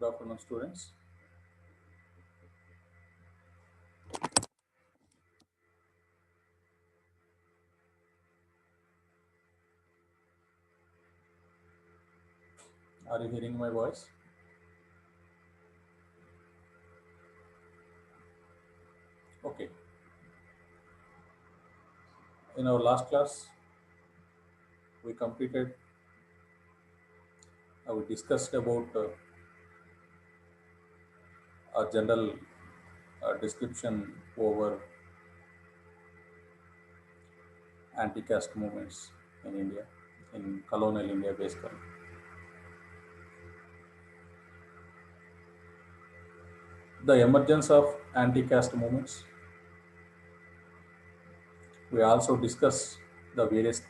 afternoon, students. Are you hearing my voice? Okay. In our last class, we completed, we discussed about a general description over anti-caste movements in India, in colonial India basically. The emergence of anti-caste movements. We also discussed the various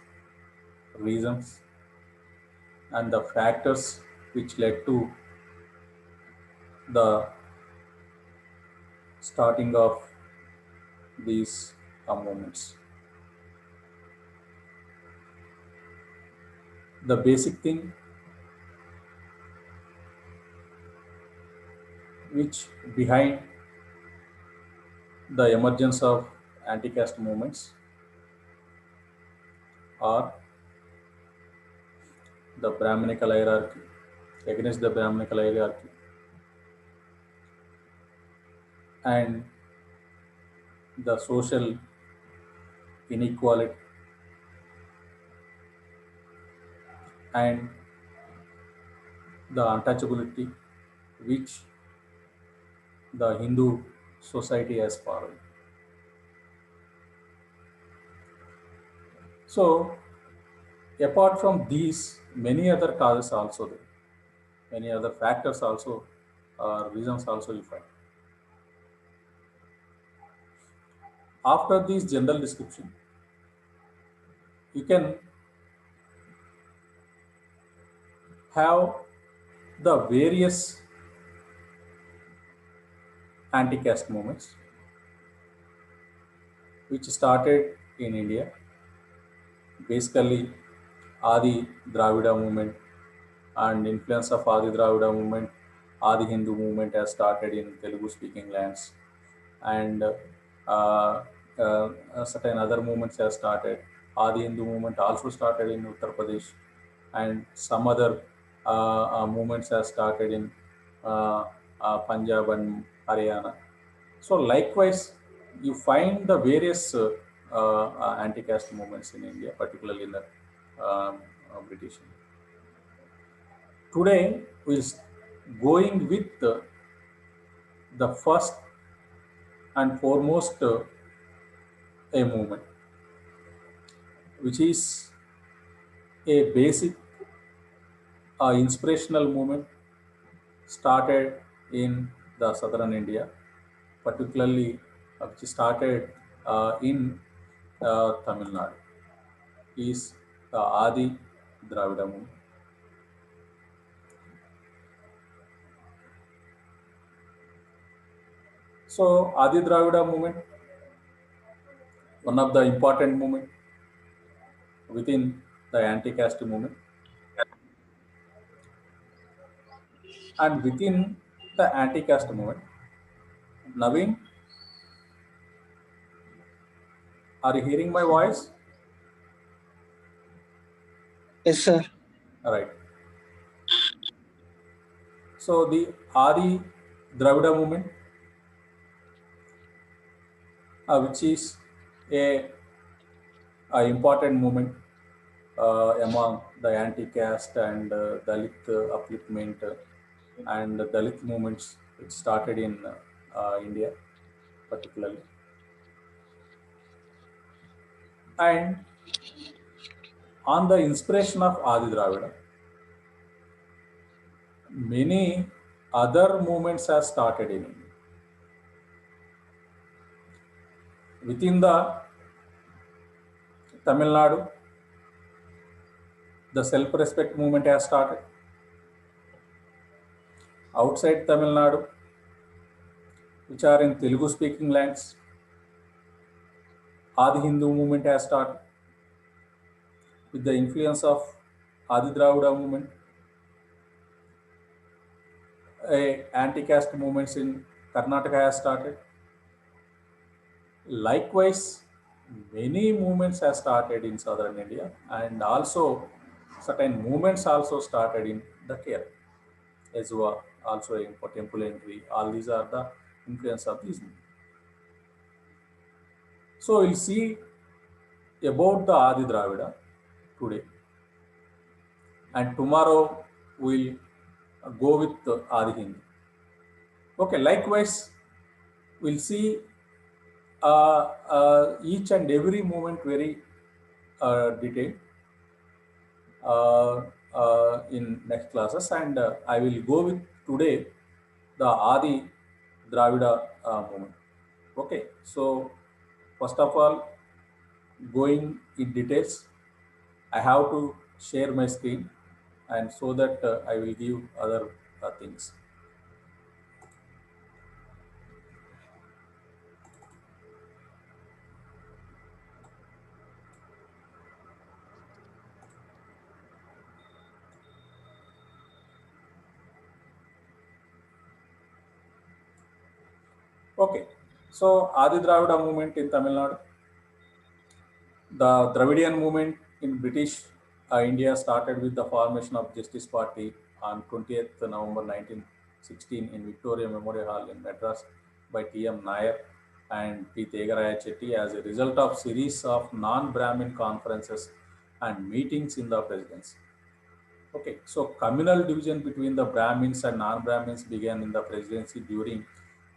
reasons and the factors which led to the starting of these movements. The basic thing which behind the emergence of anti-caste movements are the Brahminical hierarchy, against the Brahminical hierarchy, and the social inequality, and the untouchability which the Hindu society has followed. So, apart from these, many other causes also there, many other factors also, reasons also you find. After this general description, you can have the various anti-caste movements which started in India. Basically, Adi Dravida movement and influence of Adi Dravida movement, Adi Hindu movement has started in Telugu speaking lands, and certain other movements have started. Adi Hindu movement also started in Uttar Pradesh, and some other movements have started in Punjab and Haryana. So likewise, you find the various anti-caste movements in India, particularly in the British India. Today, we're going with the first and foremost a movement, which is a basic inspirational movement started in the southern India, particularly which started in Tamil Nadu, is the Adi Dravida movement. So Adi Dravida movement, one of the important movement within the anti-caste movement, and within the anti-caste movement, Naveen, are you hearing my voice? Yes, sir. All right. So the Adi Dravida movement, which is a important movement among the anti-caste and Dalit upliftment and the Dalit movements which started in India particularly. And on the inspiration of Adi Dravida, many other movements have started in India. Within the Tamil Nadu, the self-respect movement has started. Outside Tamil Nadu, which are in Telugu speaking lands, Adi Hindu movement has started. With the influence of Adi Dravida movement, anti-caste movements in Karnataka has started. Likewise, many movements have started in southern India, and also certain movements also started in the Kerala. Ezua, also in for temple entry. All these are the influence of these movements. So we'll see about the Adi Dravida today, and tomorrow we'll go with the Adi Hindi. Okay, likewise, we'll see each and every movement very detailed in next classes, and I will go with today the Adi Dravida movement. Okay, so first of all, going in details, I have to share my screen, and so that I will give other things. Okay, so Adi Dravida movement in Tamil Nadu. The Dravidian movement in British India started with the formation of Justice Party on 20th November 1916 in Victoria Memorial Hall in Madras by T.M. Nair and P. Tegaraya Chetty as a result of series of non-Brahmin conferences and meetings in the presidency. Okay, so communal division between the Brahmins and non-Brahmins began in the presidency during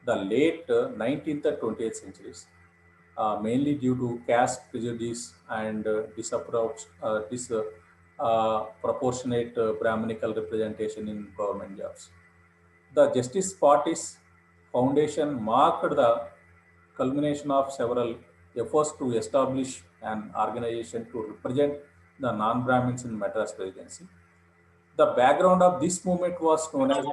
the late 19th and 20th centuries, mainly due to caste prejudice and disproportionate Brahminical representation in government jobs. The Justice Party's foundation marked the culmination of several efforts to establish an organization to represent the non-Brahmins in Madras Presidency. The background of this movement was known as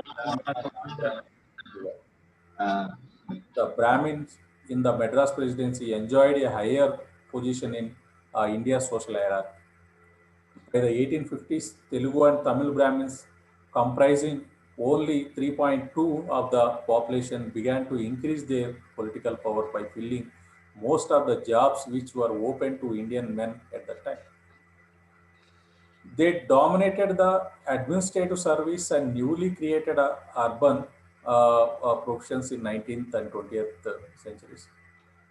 the Brahmins in the Madras Presidency enjoyed a higher position in India's social hierarchy. By the 1850s, Telugu and Tamil Brahmins, comprising only 3.2 of the population, began to increase their political power by filling most of the jobs which were open to Indian men at that time. They dominated the administrative service and newly created urban professions in 19th and 20th centuries.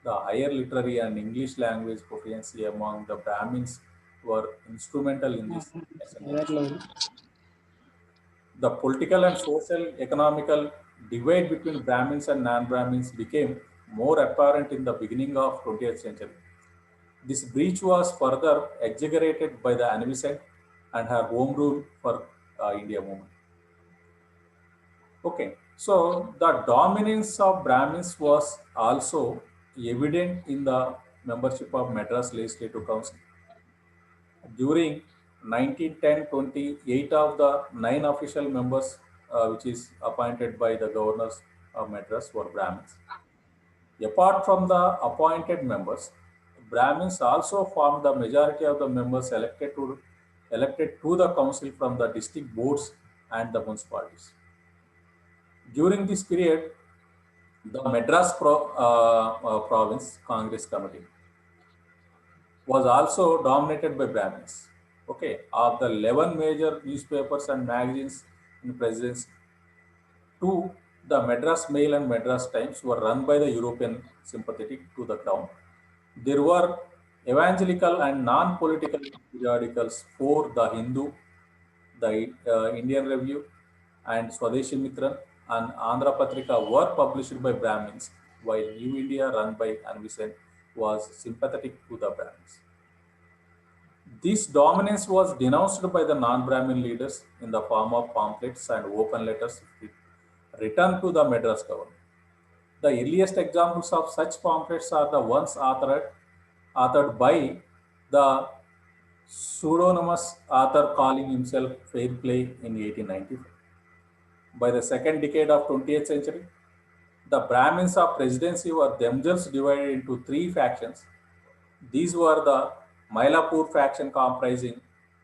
The higher literary and English language proficiency among the Brahmins were instrumental in this ascendancy. The political and social economical divide between Brahmins and non-Brahmins became more apparent in the beginning of 20th century. This breach was further exaggerated by the Anne Besant and her home rule for India movement. Okay, so the dominance of Brahmins was also evident in the membership of Madras Legislative Council. During 1910-20, 8 of the 9 official members, which is appointed by the governors of Madras, were Brahmins. Apart from the appointed members, Brahmins also formed the majority of the members elected to the council from the district boards and the municipalities. During this period, the Madras Province Congress Committee was also dominated by Brahmins. Okay, of the 11 major newspapers and magazines in presidency, two, the Madras Mail and Madras Times, were run by the European sympathetic to the crown. There were evangelical and non-political periodicals for the Hindu, the Indian Review, and Swadeshi Mitra and Andhra Patrika were published by Brahmins, while New India, run by Anne Besant, was sympathetic to the Brahmins. This dominance was denounced by the non-Brahmin leaders in the form of pamphlets and open letters written to the Madras government. The earliest examples of such pamphlets are the ones authored by the pseudonymous author calling himself Fair Play in 1895. By the second decade of 20th century, the Brahmins of presidency were themselves divided into three factions. These were the Mylapore faction comprising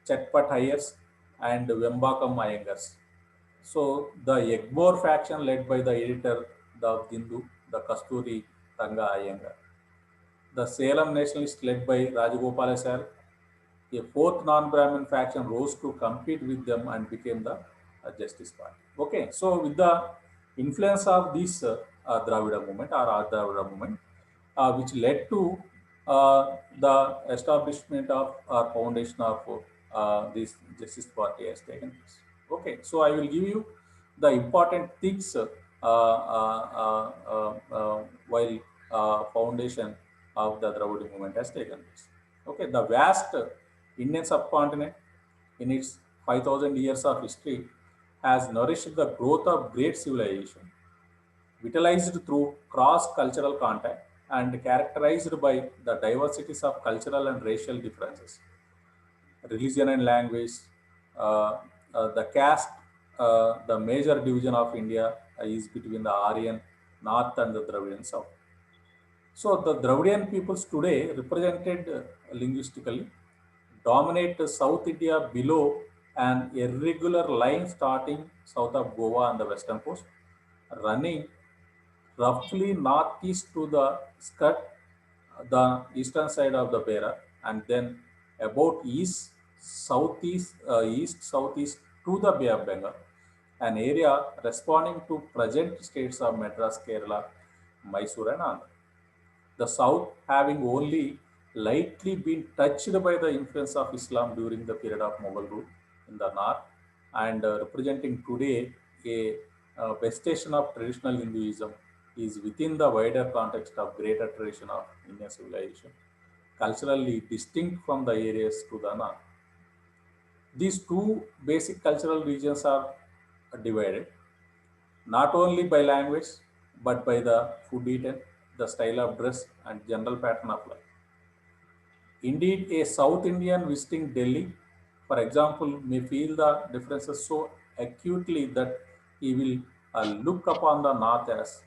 Chetpat Iyengar and Vembakam Iyengars. So the Egmore faction led by the editor, the Hindu, the Kasturi Ranga Iyengar. The Salem nationalists led by Rajagopalasar. A fourth non-Brahmin faction rose to compete with them and became the Justice Party. Okay, so with the influence of this Dravida movement or Dravida movement, which led to the establishment of foundation of this Justice Party has taken place. Okay, so I will give you the important things while foundation of the Dravida movement has taken place. Okay, the vast Indian subcontinent in its 5,000 years of history has nourished the growth of great civilization, vitalized through cross-cultural contact and characterized by the diversities of cultural and racial differences, religion and language. The caste, the major division of India is between the Aryan North and the Dravidian South. So the Dravidian peoples today represented linguistically dominate South India below an irregular line starting south of Goa on the western coast, running roughly northeast to the Scut, the eastern side of the Beira, and then about east southeast to the Bay of Bengal, an area responding to present states of Madras, Kerala, Mysore, and Andhra. The South having only lightly been touched by the influence of Islam during the period of Mughal rule in the North, and representing today a vestation of traditional Hinduism, is within the wider context of greater tradition of Indian civilization, culturally distinct from the areas to the north. These two basic cultural regions are divided not only by language but by the food eaten, the style of dress, and general pattern of life. Indeed, a South Indian visiting Delhi, for example, may feel the differences so acutely that he will look upon the North as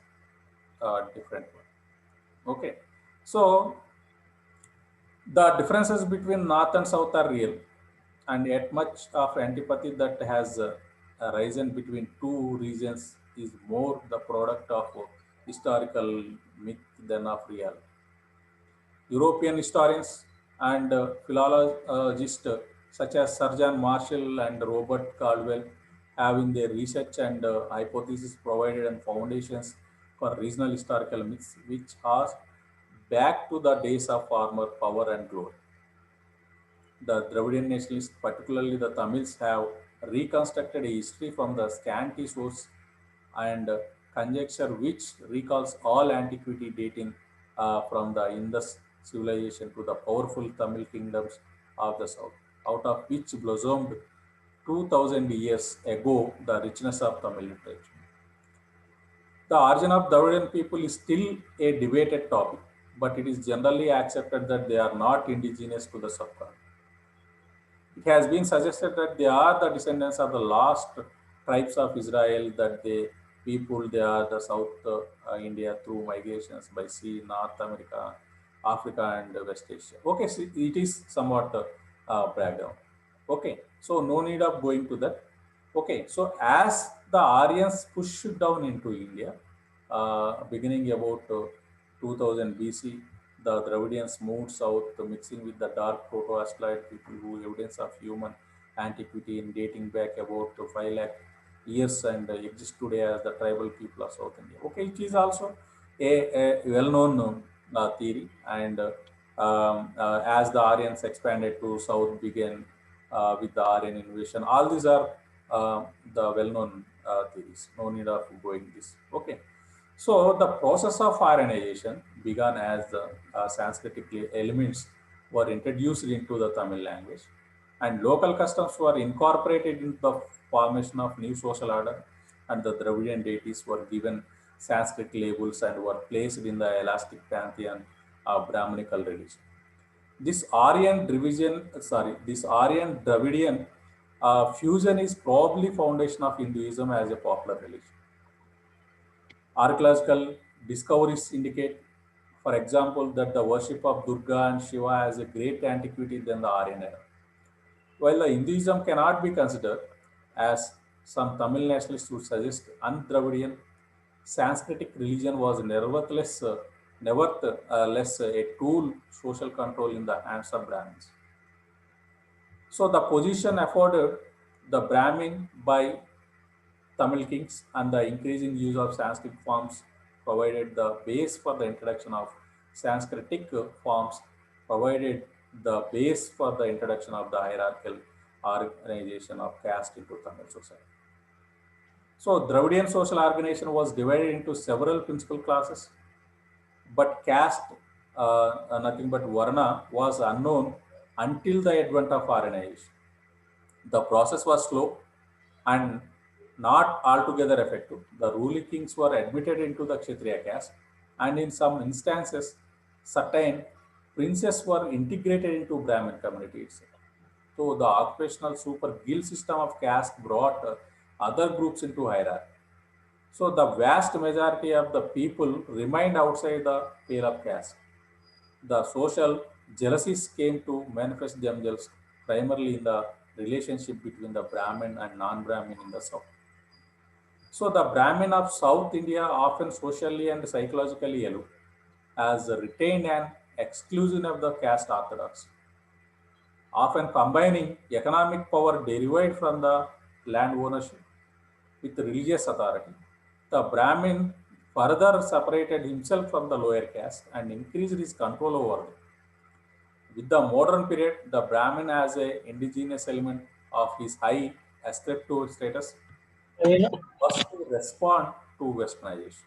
a different one. Okay, so the differences between North and South are real, and yet much of antipathy that has arisen between two regions is more the product of historical myth than of reality. European historians and philologists such as Sir John Marshall and Robert Caldwell have in their research and hypothesis provided and foundations for regional historical myths which hark back to the days of former power and glory. The Dravidian nationalists, particularly the Tamils, have reconstructed a history from the scanty source and conjecture which recalls all antiquity dating from the Indus civilization to the powerful Tamil kingdoms of the south, out of which blossomed 2000 years ago the richness of Tamil literature. The origin of Dravidian people is still a debated topic, but it is generally accepted that they are not indigenous to the subcontinent. It has been suggested that they are the descendants of the last tribes of Israel, that they are the South India through migrations by sea, North America, Africa, and West Asia. Okay, so it is somewhat background. Okay, so no need of going to that. Okay, so as the Aryans pushed down into India, beginning about 2000 BC, the Dravidians moved south, mixing with the dark proto-Asteroid people who evidence of human antiquity in dating back about 5 lakh years and exist today as the tribal people of South India. Okay, it is also a well-known theory, and as the Aryans expanded to south, began with the Aryan invasion. All these are the well-known theories. No need of going this. Okay. So the process of Aryanization began as the Sanskritic elements were introduced into the Tamil language, and local customs were incorporated into the formation of new social order, and the Dravidian deities were given Sanskrit labels and were placed in the elastic pantheon of Brahminical religion. This Aryan Dravidian fusion is probably foundation of Hinduism as a popular religion. Archaeological discoveries indicate, for example, that the worship of Durga and Shiva has a great antiquity than the Aryan era. While the Hinduism cannot be considered as some Tamil nationalists would suggest un-Dravidian Sanskritic religion was nevertheless a tool social control in the hands of Brahmins. So the position afforded the Brahmin by Tamil kings and the increasing use of Sanskrit forms provided the base for the introduction of Sanskritic forms, provided the base for the introduction of the hierarchical organization of caste into Tamil society. So Dravidian social organization was divided into several principal classes, but caste, nothing but Varna, was unknown until the advent of Aryanization. The process was slow and not altogether effective. The ruling kings were admitted into the Kshatriya caste, and in some instances, certain princes were integrated into Brahmin community itself. So the occupational super guild system of caste brought other groups into hierarchy. So the vast majority of the people remained outside the pale of caste. The social jealousies came to manifest themselves primarily in the relationship between the Brahmin and non-Brahmin in the south. So the Brahmin of South India, often socially and psychologically aloof, as retained an exclusion of the caste orthodoxy, often combining economic power derived from the land ownership with religious authority. The Brahmin further separated himself from the lower caste and increased his control over them. With the modern period, the Brahmin as a indigenous element of his high ascriptive status was to respond to westernization.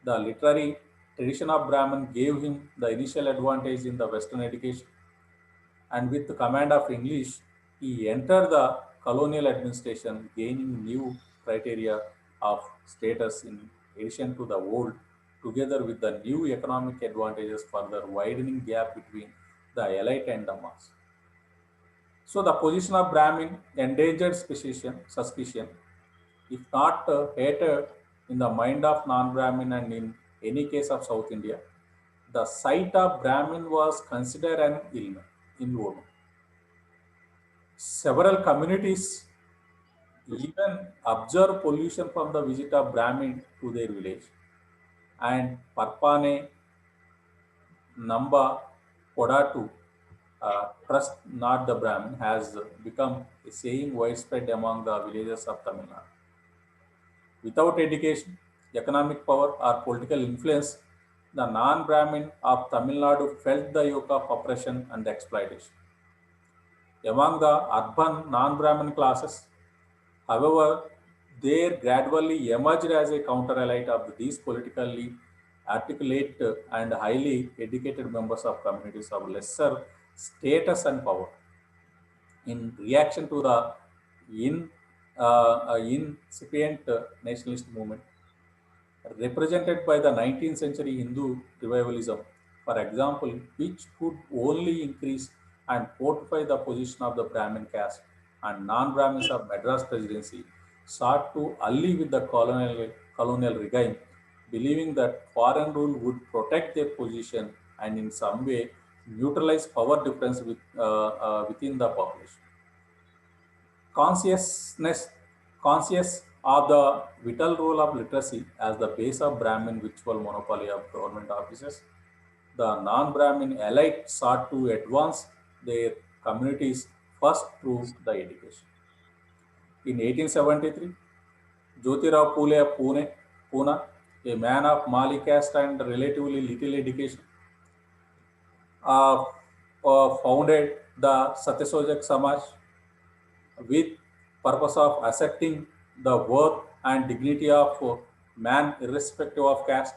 The literary tradition of Brahmin gave him the initial advantage in the Western education, and with the command of English, he entered the colonial administration, gaining new criteria of status in addition to the old, together with the new economic advantages, further widening gap between the elite and the mass. So the position of Brahmin endangered suspicion, if not hated in the mind of non-Brahmin and in any case of South India. The sight of Brahmin was considered an illness. Several communities even observe pollution from the visit of Brahmin to their village. And Parpane, Namba, Kodatu, trust not the Brahmin, has become a saying widespread among the villages of Tamil Nadu. Without education, economic power, or political influence, the non-Brahmin of Tamil Nadu felt the yoke of oppression and exploitation. Among the urban non-Brahmin classes, however, they gradually emerged as a counter-elite of these politically articulate and highly educated members of communities of lesser status and power. In reaction to the incipient nationalist movement, represented by the 19th century Hindu revivalism, for example, which could only increase and fortify the position of the Brahmin caste and non-Brahmins of Madras Presidency, sought to ally with the colonial regime, believing that foreign rule would protect their position and in some way neutralize power difference within the population. Consciousness, conscious of the vital role of literacy as the base of Brahmin ritual monopoly of government offices, the non-Brahmin elite sought to advance their communities first through the education. In 1873, Jyotirao Phule of Pune, a man of Mali caste and relatively little education, uh, founded the Satyasojak Samaj with purpose of asserting the worth and dignity of man irrespective of caste.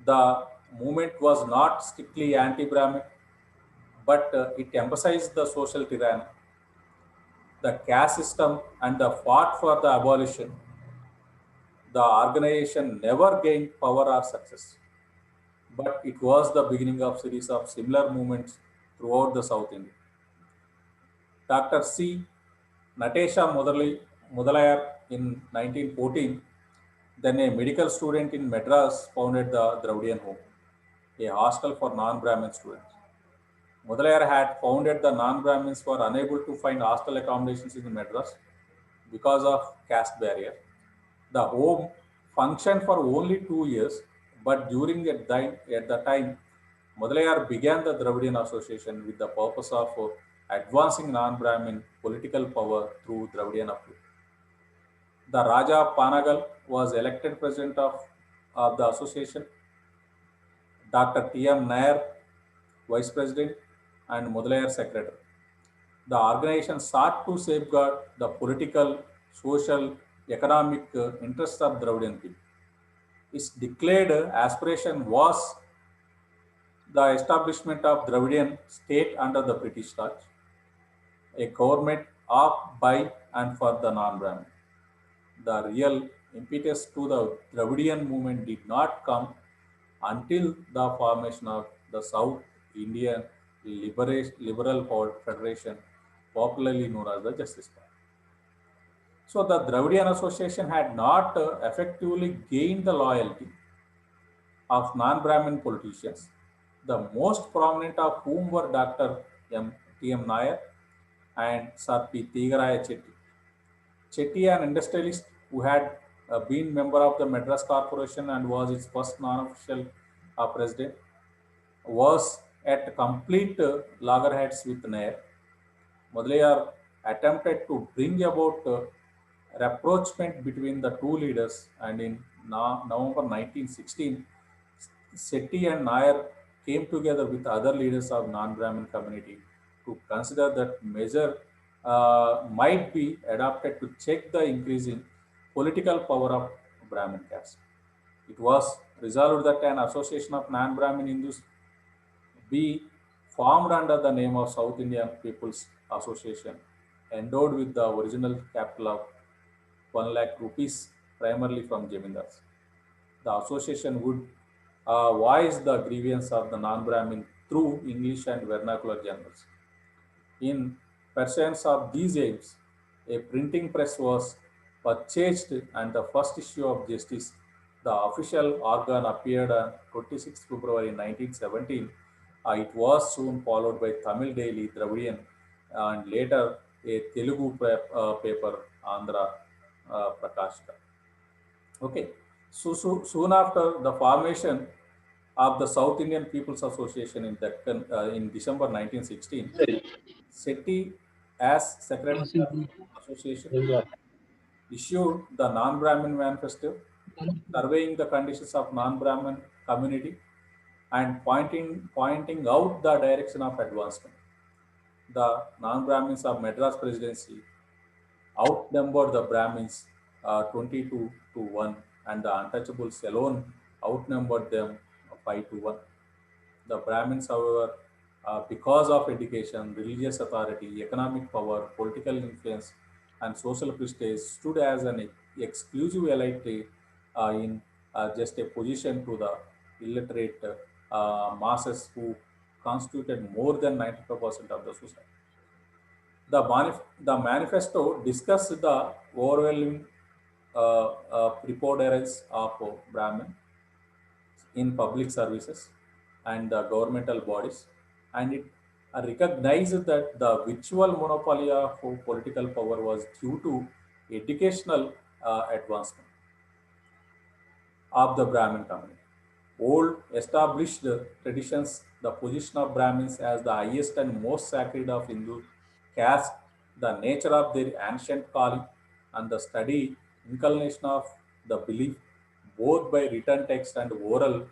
The movement was not strictly anti-Brahmin, but it emphasized the social tyranny, the caste system, and the fought for the abolition. The organization never gained power or success, but it was the beginning of series of similar movements throughout the South India. Dr. C. Natesha Mudalayar in 1914, then a medical student in Madras, founded the Dravidian Home, a hostel for non-Brahmin students. Mudalayar had founded the non-Brahmins were unable to find hostel accommodations in Madras. because of caste barrier. The home functioned for only 2 years, but during at the time, Mudaliar began the Dravidian Association with the purpose of advancing non-Brahmin political power through Dravidian approach. The Raja Panagal was elected president of the association, Dr. T.M. Nair, vice president, and Mudaliar secretary. The organization sought to safeguard the political, social, economic interests of Dravidian people. Its declared aspiration was the establishment of Dravidian state under the British Raj, a government of, by, and for the non-Brahmin. The real impetus to the Dravidian movement did not come until the formation of the South Indian Liberal Federation, popularly known as the Justice Party. So the Dravidian Association had not effectively gained the loyalty of non-Brahmin politicians, the most prominent of whom were Dr. T.M. Nair and Sir P. Tigaraya Chetty. Chetty, an industrialist who had been member of the Madras Corporation and was its first non-official president, was at complete loggerheads with Nair. Mudaliar attempted to bring about rapprochement between the two leaders, and in November 1916, Setti and Nair came together with other leaders of non-Brahmin community to consider that measure might be adopted to check the increasing political power of Brahmin caste. It was resolved that an association of non-Brahmin Hindus be formed under the name of South Indian People's Association, endowed with the original capital of 1 lakh rupees, primarily from Jamindars. The association would voice the grievance of the non-Brahmin through English and vernacular journals. In pursuance of these aims, a printing press was purchased and the first issue of Justice, the official organ, appeared on 26 February 1917. It was soon followed by Tamil daily Dravidian and later a Telugu paper, Andhra Prakashika. Okay, soon after the formation of the South Indian People's Association in Deccan in December 1916, Setti, as secretary of the association, issued the Non-Brahmin Manifesto, surveying the conditions of non-Brahmin community and pointing out the direction of advancement. The non-Brahmins of Madras Presidency outnumbered the Brahmins 22 to 1, and the untouchables alone outnumbered them 5 to 1. The Brahmins, however, because of education, religious authority, economic power, political influence, and social prestige, stood as an exclusive elite in just a position to the illiterate masses who constituted more than 95% of the society. The manifesto discussed the overwhelming preponderance of Brahmin in public services and the governmental bodies, and it recognized that the virtual monopoly of political power was due to educational advancement of the Brahmin community. Old established traditions, the position of Brahmins as the highest and most sacred of Hindu caste, the nature of their ancient calling, and the steady inculcation of the belief, both by written text and oral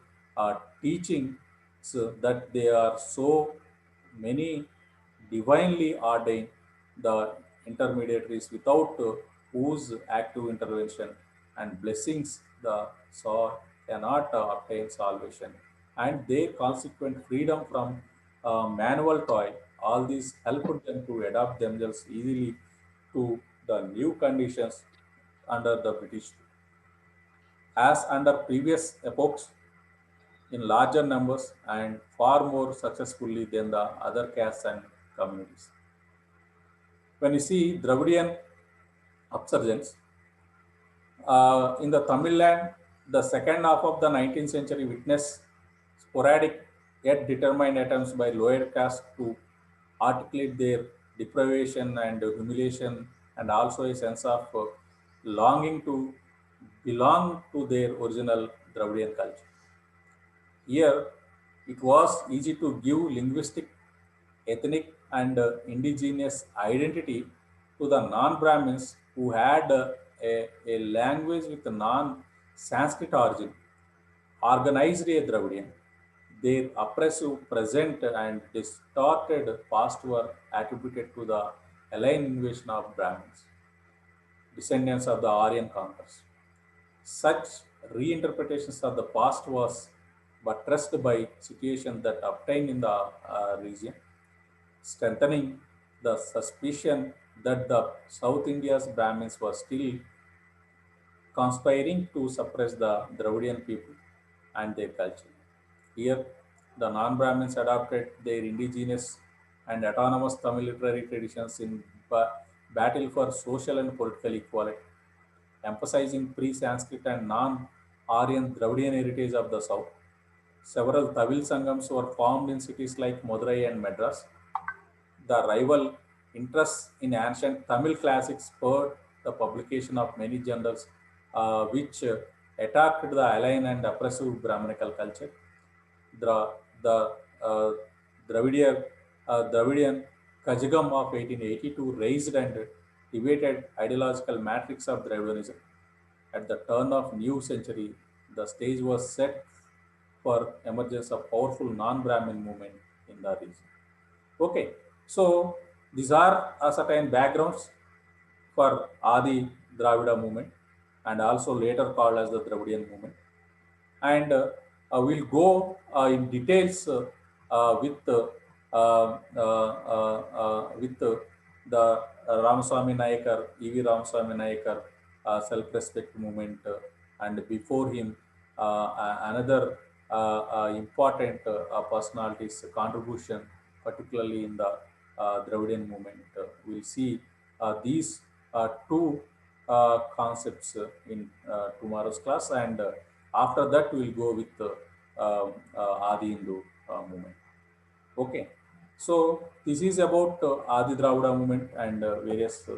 teaching, so that they are so many divinely ordained, the intermediaries without whose active intervention and blessings the soul cannot obtain salvation, and their consequent freedom from manual toil. All these helped them to adapt themselves easily to the new conditions under the British, as under previous epochs, in larger numbers and far more successfully than the other castes and communities. When you see Dravidian upsurgence in the Tamil land, the second half of the 19th century witnessed sporadic yet determined attempts by lower caste to articulate their deprivation and humiliation and also a sense of longing to belong to their original Dravidian culture. Here, it was easy to give linguistic, ethnic, and indigenous identity to the non-Brahmins who had a language with a non-Sanskrit origin, organized a Dravidian. Their oppressive present and distorted past were attributed to the alien invasion of Brahmins, descendants of the Aryan conquerors. Such reinterpretations of the past was buttressed by situations that obtained in the region, strengthening the suspicion that the South India's Brahmins were still conspiring to suppress the Dravidian people and their culture. Here, the non-Brahmins adopted their indigenous and autonomous Tamil literary traditions in battle for social and political equality, emphasizing pre-Sanskrit and non-Aryan Dravidian heritage of the South. Several Tamil Sangams were formed in cities like Madurai and Madras. The rival interest in ancient Tamil classics spurred the publication of many journals which attacked the alien and oppressive Brahminical culture. The Dravidian Kajagam of 1882 raised and debated ideological matrix of Dravidianism. At the turn of new century, the stage was set for emergence of powerful non-Brahmin movement in the region. Okay, so these are certain backgrounds for Adi Dravida movement and also later called as the Dravidian movement. And we'll go in details with the Ramaswamy Nayakar, E.V. Ramaswamy Nayakar self-respect movement, and before him another important personality's contribution, particularly in the Dravidian movement. We'll see these two concepts in tomorrow's class, and after that we'll go with Adi Hindu movement. Okay, so this is about Adi Dravida movement and various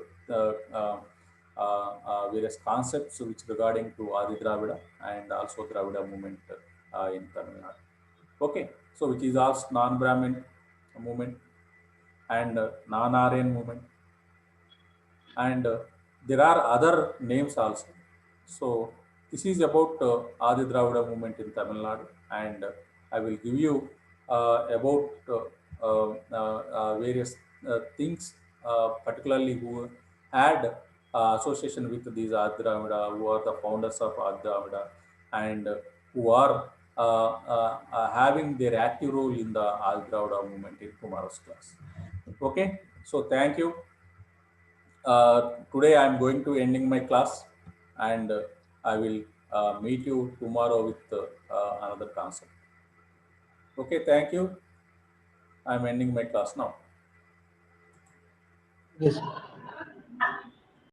concepts which regarding to Adi Dravida and also Dravida movement in Tamil Nadu. Okay, so which is also non-Brahmin movement and non-Aryan movement, and there are other names also. So this is about Adi Dravida movement in Tamil Nadu, and I will give you about various things, particularly who had association with these Adi Dravida, who are the founders of Adi Dravida, and who are having their active role in the Adi Dravida movement in tomorrow's class. Okay, so thank you. Today I am going to ending my class, and I will meet you tomorrow with another concept. Okay, thank you. I am ending my class now. Yes.